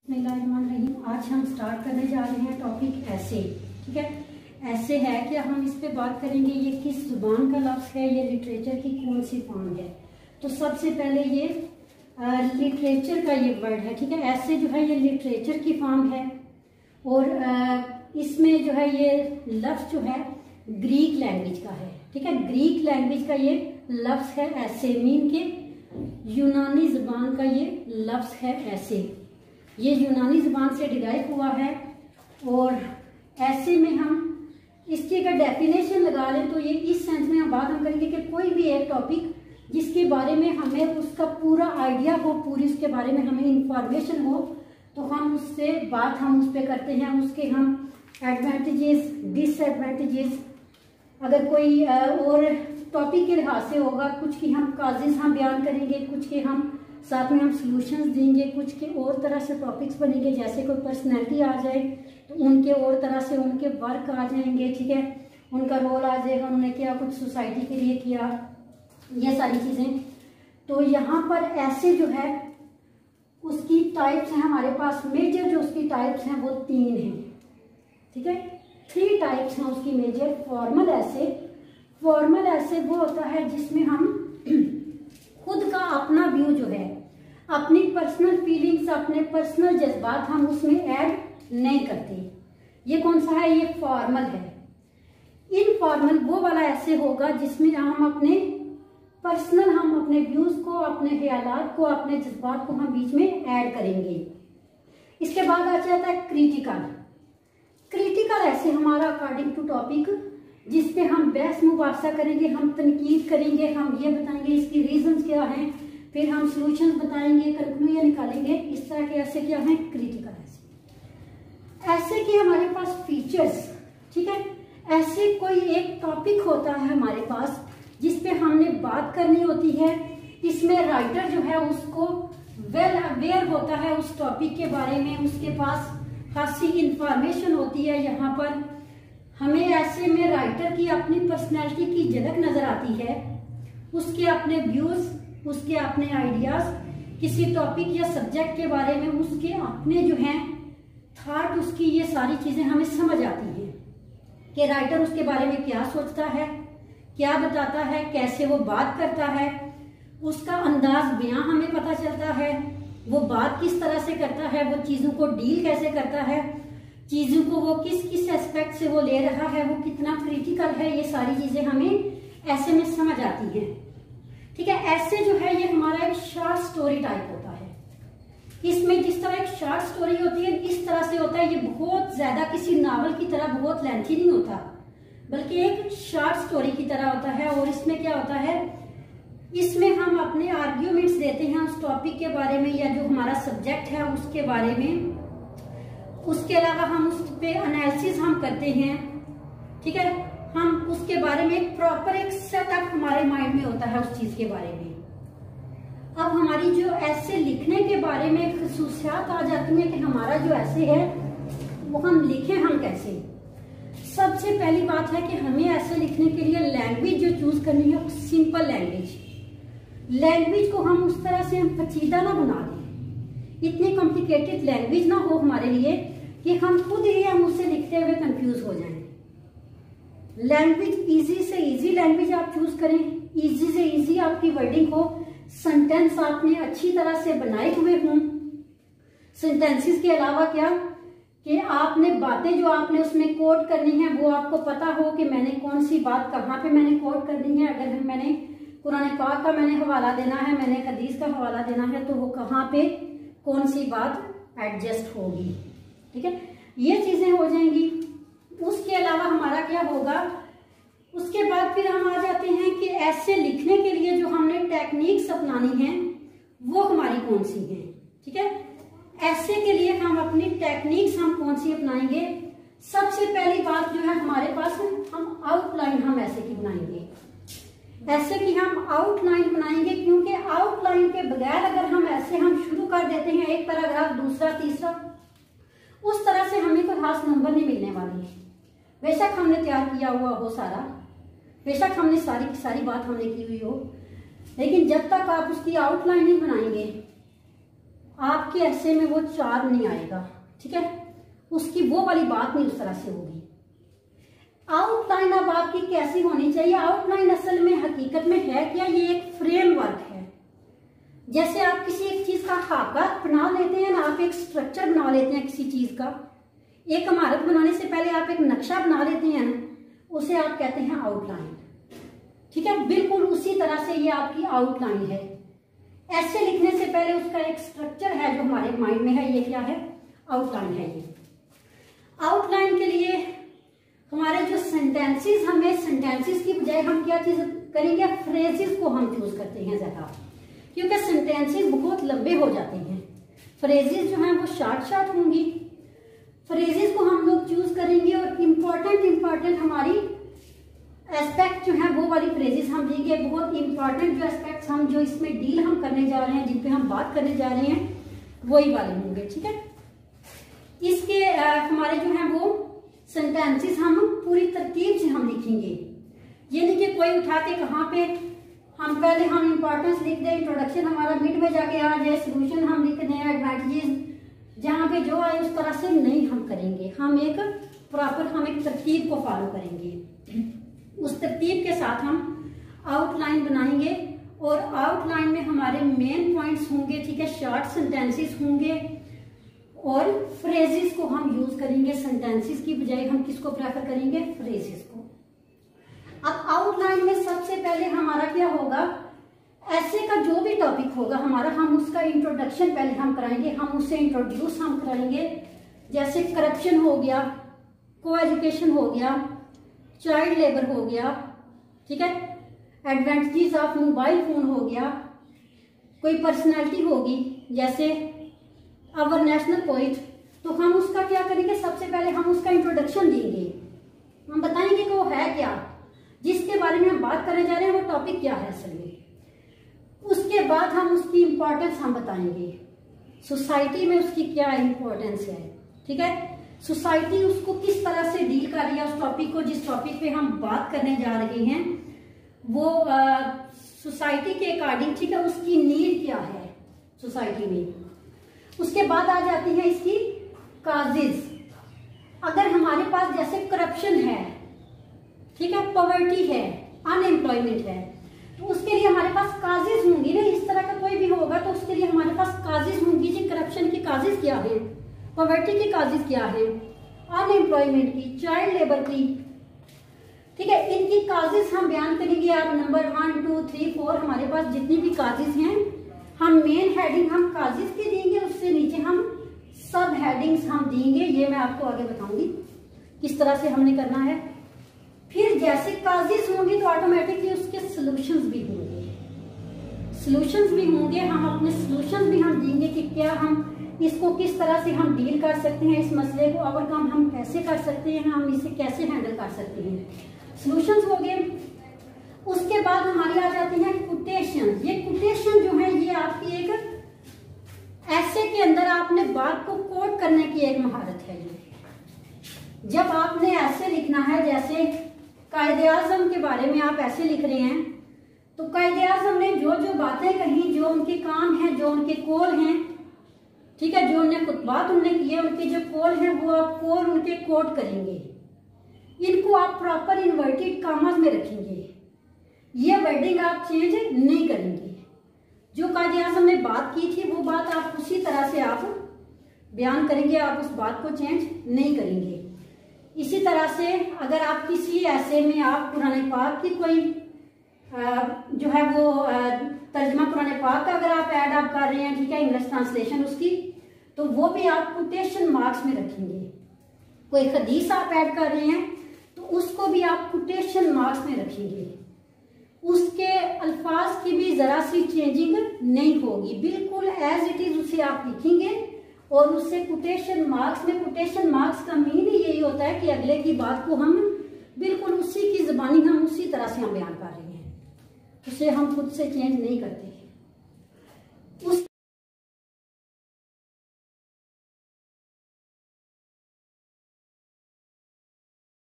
बिस्मिल्लाहिर्रहमानिर्रहीम। आज हम स्टार्ट करने जा रहे हैं टॉपिक ऐसे। ठीक है, ऐसे है कि हम इस पे बात करेंगे ये किस जुबान का लफ्ज है, ये लिटरेचर की कौन सी फॉर्म है। तो सबसे पहले ये लिटरेचर का ये वर्ड है। ठीक है, ऐसे जो है ये लिटरेचर की फॉर्म है और इसमें जो है ये लफ्ज जो है ग्रीक लैंग्वेज का है। ठीक है, ग्रीक लैंग्वेज का ये लफ्ज है ऐसे, मीन के यूनानी जुबान का ये लफ्ज है ऐसे। ये यूनानी जुबान से डिराइव हुआ है और ऐसे में हम इसकी अगर डेफिनेशन लगा लें तो ये इस सेंस में हम बात करेंगे कि कोई भी एक टॉपिक जिसके बारे में हमें उसका पूरा आइडिया हो, पूरी उसके बारे में हमें इंफॉर्मेशन हो, तो हम उससे बात हम उस पर करते हैं। उसके हम एडवांटेजेस, डिसएडवांटेजेस, अगर कोई और टॉपिक के लिहाज से होगा, कुछ की हम काजेस हम बयान करेंगे, कुछ के हम साथ में हम सॉल्यूशंस देंगे, कुछ के और तरह से टॉपिक्स बनेंगे। जैसे कोई पर्सनैलिटी आ जाए तो उनके और तरह से उनके वर्क आ जाएंगे। ठीक है, उनका रोल आ जाएगा, उन्होंने क्या कुछ सोसाइटी के लिए किया, ये सारी चीज़ें। तो यहाँ पर ऐसे जो है उसकी टाइप्स हैं हमारे पास, मेजर जो उसकी टाइप्स हैं वो 3 हैं। ठीक है, 3 टाइप्स हैं उसकी मेजर। फॉर्मल ऐसे वो होता है जिसमें हम खुद का अपना व्यू जो है, अपनी पर्सनल फीलिंग्स, अपने पर्सनल जज्बात हम उसमें ऐड नहीं करते। ये कौन सा है? ये फॉर्मल है। इनफॉर्मल वो वाला ऐसे होगा जिसमें हम अपने पर्सनल, हम अपने व्यूज को, अपने ख्यालात को, अपने जज्बात को हम बीच में ऐड करेंगे। इसके बाद आ जाता है क्रिटिकल ऐसे हमारा अकॉर्डिंग टू टॉपिक, जिसपे हम बहस मुबासा करेंगे, हम तनकीद करेंगे, हम ये बताएंगे इसकी रीजंस क्या हैं, फिर हम सॉल्यूशंस बताएंगे, कंक्लूजन निकालेंगे। इस तरह के ऐसे क्या हैं? क्रिटिकल ऐसे के हमारे पास फीचर्स। ठीक है, ऐसे कोई एक टॉपिक होता है हमारे पास जिसपे हमने बात करनी होती है। इसमें राइटर जो है उसको वेल अवेयर होता है उस टॉपिक के बारे में, उसके पास खासी इंफॉर्मेशन होती है। यहाँ पर हमें ऐसे में राइटर की अपनी पर्सनैलिटी की झलक नजर आती है, उसके अपने व्यूज, उसके अपने आइडियाज, किसी टॉपिक या सब्जेक्ट के बारे में उसके अपने जो हैं थॉट, उसकी ये सारी चीजें हमें समझ आती हैं कि राइटर उसके बारे में क्या सोचता है, क्या बताता है, कैसे वो बात करता है, उसका अंदाज बयां हमें पता चलता है, वो बात किस तरह से करता है, वो चीजों को डील कैसे करता है, चीजों को वो किस किस एस्पेक्ट से वो ले रहा है, वो कितना क्रिटिकल है, ये सारी चीजें हमें ऐसे में समझ आती हैं। ठीक है, ऐसे जो है ये हमारा एक शॉर्ट स्टोरी टाइप होता है। इसमें जिस तरह एक शॉर्ट स्टोरी होती है इस तरह से होता है। ये बहुत ज्यादा किसी नावल की तरह बहुत लेंथी नहीं होता, बल्कि एक शॉर्ट स्टोरी की तरह होता है। और इसमें क्या होता है, इसमें हम अपने आर्ग्यूमेंट्स देते हैं उस टॉपिक के बारे में या जो हमारा सब्जेक्ट है उसके बारे में। उसके अलावा हम उस पे एनालिसिस हम करते हैं। ठीक है, हम उसके बारे में प्रॉपर एक सेटअप हमारे माइंड में होता है उस चीज के बारे में। अब हमारी जो ऐसे लिखने के बारे में खसूसियात आ जाती है कि हमारा जो ऐसे है वो हम लिखें हम कैसे। सबसे पहली बात है कि हमें ऐसे लिखने के लिए लैंग्वेज जो चूज करनी है वो सिंपल लैंग्वेज को हम उस तरह से हम पेचीदा ना बना दें, इतनी कॉम्प्लिकेटेड लैंग्वेज ना हो हमारे लिए कि हम खुद ही हम उससे लिखते हुए कंफ्यूज हो जाएं। लैंग्वेज इजी से इजी लैंग्वेज आप चूज करें, इजी से इजी आपकी वर्डिंग हो, सेंटेंस आपने अच्छी तरह से बनाए हुए हों। सेंटेंसेस के अलावा क्या कि आपने बातें जो आपने उसमें कोट करनी है वो आपको पता हो कि मैंने कौन सी बात कहाँ पे मैंने कोट करनी है। अगर मैंने कुरान पाक का मैंने हवाला देना है, मैंने हदीस का हवाला देना है, तो वो कहाँ पे कौन सी बात एडजस्ट होगी। ठीक है, ये चीजें हो जाएंगी। उसके अलावा हमारा क्या होगा, उसके बाद फिर हम आ जाते हैं कि ऐसे लिखने के लिए जो हमने टेक्निक्स अपनानी है वो हमारी कौन सी है। ठीक है, ऐसे के लिए हम अपनी टेक्निक्स हम कौन सी अपनाएंगे। सबसे पहली बात जो है हमारे पास, हम आउटलाइन हम ऐसे की बनाएंगे। ऐसे की हम आउटलाइन बनाएंगे क्योंकि आउटलाइन के बगैर अगर हम ऐसे हम शुरू कर देते हैं एक पैराग्राफ, दूसरा, तीसरा, उस तरह से हमें कोई खास नंबर नहीं मिलने वाली। बेशक हमने तैयार किया हुआ हो सारा, बेशक हमने सारी की सारी बात हमने की हुई हो, लेकिन जब तक आप उसकी आउटलाइन नहीं बनाएंगे आपके ऐसे में वो 4 नहीं आएगा, ठीक है, उसकी वो वाली बात नहीं उस तरह से होगी। आउटलाइन अब आपकी कैसी होनी चाहिए? आउटलाइन असल में हकीकत में है क्या, ये एक फ्रेमवर्क है। जैसे आप किसी एक चीज का खाका बना लेते हैं ना, आप एक स्ट्रक्चर बना लेते हैं किसी चीज का, एक इमारत बनाने से पहले आप एक नक्शा बना लेते हैं ना, उसे आप कहते हैं आउटलाइन, ठीक है। बिल्कुल उसी तरह से ये आपकी आउटलाइन है। ऐसे लिखने से पहले उसका एक स्ट्रक्चर है जो हमारे माइंड में है, ये क्या है? आउटलाइन है। ये आउटलाइन के लिए हमारे जो सेंटेंसेस, हमें सेंटेंसेस की बजाय हम क्या चीज करेंगे? फ्रेजेस को हम चूज करते हैं ज्यादा, क्योंकि सेंटेंसेस बहुत लंबे हो जाते हैं। फ्रेजेस जो हैं वो शॉर्ट होंगी। फ्रेजेस को हम लोग चूज करेंगे और इम्पोर्टेंट हमारी एस्पेक्ट जो है वो वाली फ्रेजेस हम देंगे। बहुत इंपॉर्टेंट जो एस्पेक्ट्स हम जो इसमें डील हम करने जा रहे हैं, जिन पे हम बात करने जा रहे हैं, वही वाले होंगे, ठीक है। इसके हमारे जो है वो सेंटेंसेस हम पूरी तरतीब से हम लिखेंगे। ये नहीं कि कोई उठा के कहाँ पे हम पहले हम इंपॉर्टेंस लिख दें, इंट्रोडक्शन हमारा मिड में जाके आ जाए, सोल्यूशन हम लिख दें, एडवांटेजेस जहाँ पे जो आए उस तरह से नहीं हम करेंगे। हम एक प्रॉपर हम एक तरतीब को फॉलो करेंगे। उस तरतीब के साथ हम आउटलाइन बनाएंगे और आउटलाइन में हमारे मेन पॉइंट्स होंगे, ठीक है, शॉर्ट सेंटेंसेस होंगे और फ्रेजेस को हम यूज करेंगे। सेंटेंसेस की बजाय हम किसको प्रेफर करेंगे? फ्रेजेस को। अब आउटलाइन में सबसे पहले हमारा क्या होगा? ऐसे का जो भी टॉपिक होगा हमारा, हम उसका इंट्रोडक्शन पहले हम कराएंगे, हम उससे इंट्रोड्यूस हम कराएंगे। जैसे करप्शन हो गया, को एजुकेशन हो गया, चाइल्ड लेबर हो गया, ठीक है, एडवांटेजेस ऑफ मोबाइल फोन हो गया, कोई पर्सनैलिटी होगी जैसे अवर नेशनल पोइट, तो हम उसका क्या करेंगे? सबसे पहले हम उसका इंट्रोडक्शन देंगे, हम बताएंगे कि वो है क्या, जिसके बारे में हम बात करने जा रहे हैं वो टॉपिक क्या है असल में। उसके बाद हम उसकी इंपॉर्टेंस हम बताएंगे, सोसाइटी में उसकी क्या इंपॉर्टेंस है, ठीक है, सोसाइटी उसको किस तरह से डील कर रही है, उस टॉपिक को, जिस टॉपिक पे हम बात करने जा रहे हैं वो सोसाइटी के अकॉर्डिंग, ठीक है, उसकी नीड क्या है सोसाइटी में। उसके बाद आ जाती है इसकी काजेज। अगर हमारे पास जैसे करप्शन है, ठीक है, पॉवर्टी है, अनएम्प्लॉयमेंट है, तो उसके लिए हमारे पास काजेज होंगी ना। इस तरह का कोई भी होगा तो उसके लिए हमारे पास काजेज होंगी जी। करप्शन की काजेज क्या है, पॉवर्टी की काजेज क्या है, अनएम्प्लॉयमेंट की, चाइल्ड लेबर की, ठीक है, इनकी काजेज हम बयान करेंगे। आप नंबर 1, 2, 3, 4 हमारे पास जितनी भी काजेज हैं हम मेन हेडिंग हम काजेज की देंगे, उससे नीचे हम सब हेडिंग्स हम देंगे। ये मैं आपको आगे बताऊंगी किस तरह से हमने करना है। फिर जैसे काजेज होंगी तो ऑटोमेटिकली उसके सॉल्यूशंस भी होंगे, हम अपने सॉल्यूशंस भी हम देंगे कि क्या हम इसको किस तरह से हम डील कर सकते हैं, इस मसले को ओवरकम हम कैसे कर सकते हैं, हम इसे कैसे हैंडल कर सकते हैं। सॉल्यूशंस हो गए। उसके बाद हमारी आ जाती है कोटेशन। ये कोटेशन जो है ये आपकी एक ऐसे के अंदर आपने बात को कोट करने की एक महारत है। ये जब आपने ऐसे लिखना है, जैसे कायदे आज़म के बारे में आप ऐसे लिख रहे हैं, तो कायदे आज़म ने जो जो बातें कही, जो उनके काम हैं, जो उनके कॉल हैं, ठीक है, जो उन्हें खुतबात उन्होंने किए, उनके जो कॉल हैं वो आप कॉल उनके कोट करेंगे। इनको आप प्रॉपर इन्वर्टेड कामास में रखेंगे, ये वर्डिंग आप चेंज नहीं करेंगे। जो कायदे आज़म ने बात की थी वो बात आप उसी तरह से आप बयान करेंगे, आप उस बात को चेंज नहीं करेंगे। इसी तरह से अगर आप किसी ऐसे में आप कुरान पाक की कोई जो है वो तर्जमा कुरान पाक का अगर आप ऐड आप कर रहे हैं, ठीक है, इंग्लिश ट्रांसलेशन उसकी, तो वो भी आप कोटेशन मार्क्स में रखेंगे। कोई हदीस आप ऐड कर रहे हैं तो उसको भी आप कोटेशन मार्क्स में रखेंगे। उसके अल्फाज की भी जरा सी चेंजिंग नहीं होगी, बिल्कुल एज इट इज उसे आप लिखेंगे और उससे कोटेशन मार्क्स में। कोटेशन मार्क्स का मीन यही होता है कि अगले की बात को हम बिल्कुल उसी की ज़बानी हम उसी तरह से हम बयान कर रहे हैं, उसे हम खुद से चेंज नहीं करते।